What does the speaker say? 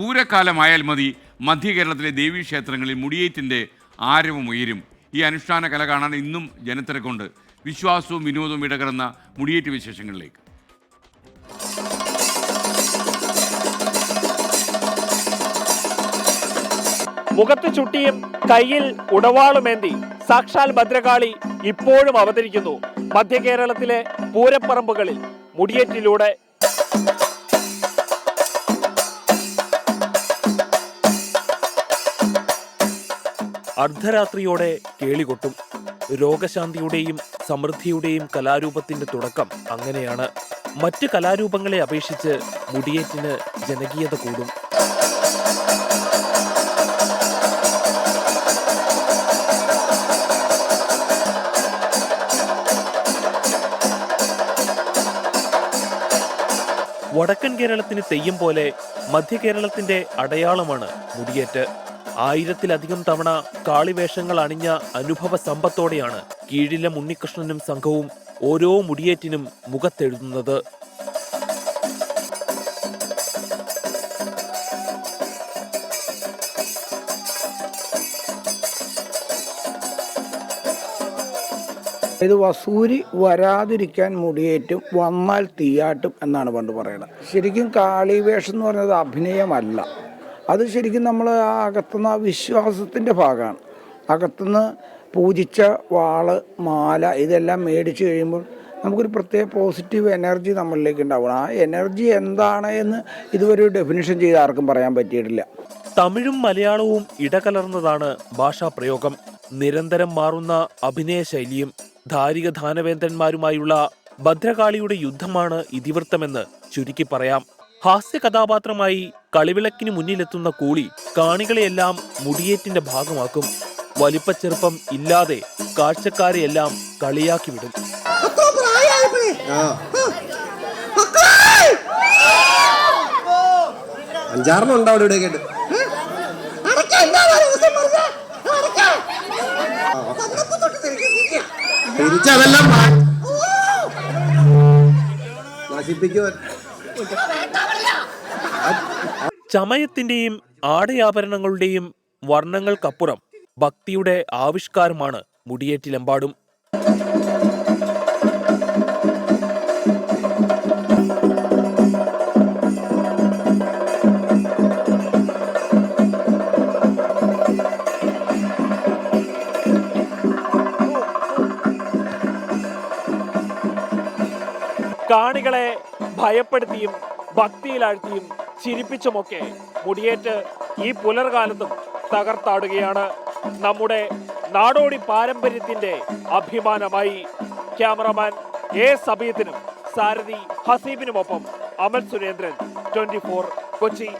പൂരക്കാലമായാൽ മതി മധ്യ കേരളത്തിലെ ദേവീക്ഷേത്രങ്ങളിൽ മുടിയേറ്റിൻ്റെ ആരവം ഉയരും. ഈ അനുഷ്ഠാന കല കാണാൻ ഇന്നും ജനത്തിരക്കുണ്ട്. വിശ്വാസവും വിനോദവും ഇടകലർന്ന മുടിയേറ്റ് വിശേഷങ്ങളിലേക്ക്. മുഖത്ത് ചുട്ടിയും കയ്യിൽ ഉടവാളുമേന്തി സാക്ഷാൽ ഭദ്രകാളി ഇപ്പോഴും അവതരിക്കുന്നു മധ്യ കേരളത്തിലെ പൂരപ്പറമ്പുകളിൽ മുടിയേറ്റിലൂടെ. അർദ്ധരാത്രിയോടെ കേളികൊട്ടും. രോഗശാന്തിയുടെയും സമൃദ്ധിയുടെയും കലാരൂപത്തിന്റെ തുടക്കം അങ്ങനെയാണ്. മറ്റ് കലാരൂപങ്ങളെ അപേക്ഷിച്ച് മുടിയേറ്റിന് ജനകീയത കൂടും. വടക്കൻ കേരളത്തിന് തെയ്യം പോലെ മധ്യ കേരളത്തിന്റെ അടയാളമാണ് മുടിയേറ്റ്. 1000-ലധികം തവണ കാളിവേഷങ്ങൾ അണിഞ്ഞ അനുഭവ സമ്പത്തോടെയാണ് കീഴിലെ ഉണ്ണികൃഷ്ണനും സംഘവും ഓരോ മുടിയേറ്റിനും മുഖത്തെഴുതുന്നത്. ഇത് വസൂരി വരാതിരിക്കാൻ മുടിയേറ്റും, വന്നാൽ തീയാട്ടും എന്നാണ് പണ്ട് പറയുന്നത്. ശരിക്കും കാളിവേഷം എന്ന് പറയുന്നത് അഭിനയമല്ല. അത് ശരിക്കും നമ്മൾ അകത്തുനിന്ന് വിശ്വാസത്തിൻ്റെ ഭാഗമാണ്. അകത്തുനിന്ന് പൂജിച്ച വാള്, മാല ഇതെല്ലാം മേടിച്ച് കഴിയുമ്പോൾ നമുക്കൊരു പ്രത്യേക പോസിറ്റീവ് എനർജി നമ്മളിലേക്ക് ഉണ്ടാവണം. ആ എനർജി എന്താണ് എന്ന് ഇതുവരെ ഡെഫിനിഷൻ ചെയ്ത് ആർക്കും പറയാൻ പറ്റിയിട്ടില്ല. തമിഴും മലയാളവും ഇടകലർന്നതാണ് ഭാഷാപ്രയോഗം. നിരന്തരം മാറുന്ന അഭിനയ ശൈലിയും. ധാരിക ധാനവേന്ദ്രന്മാരുമായുള്ള ഭദ്രകാളിയുടെ യുദ്ധമാണ് ഇതിവൃത്തമെന്ന് ചുരുക്കി പറയാം. ഹാസ്യ കഥാപാത്രമായി കളിവിളക്കിന് മുന്നിലെത്തുന്ന കൂളി കാണികളെയെല്ലാം മുടിയേറ്റിന്റെ ഭാഗമാക്കും. വലിപ്പച്ചെറുപ്പം ഇല്ലാതെ കാഴ്ചക്കാരെയെല്ലാം കളിയാക്കി വിടും. ചമയത്തിന്റെയും ആടയാഭരണങ്ങളുടെയും വർണ്ണങ്ങൾക്കപ്പുറം ഭക്തിയുടെ ആവിഷ്കാരമാണ് മുടിയേറ്റിലെമ്പാടും. കാണികളെ ഭയപ്പെടുത്തിയും ഭക്തിയിലാഴ്ത്തിയും ചിരിപ്പിച്ചുമൊക്കെ മുടിയേറ്റ് ഈ പുലർകാലത്തും തകർത്താടുകയാണ്. നമ്മുടെ നാടോടി പാരമ്പര്യത്തിന്റെ അഭിമാനമായി. ക്യാമറമാൻ എ സബീത്തിനും സാരഥി ഹസീബിനുമൊപ്പം അമൽ സുരേന്ദ്രൻ, 24 കൊച്ചി.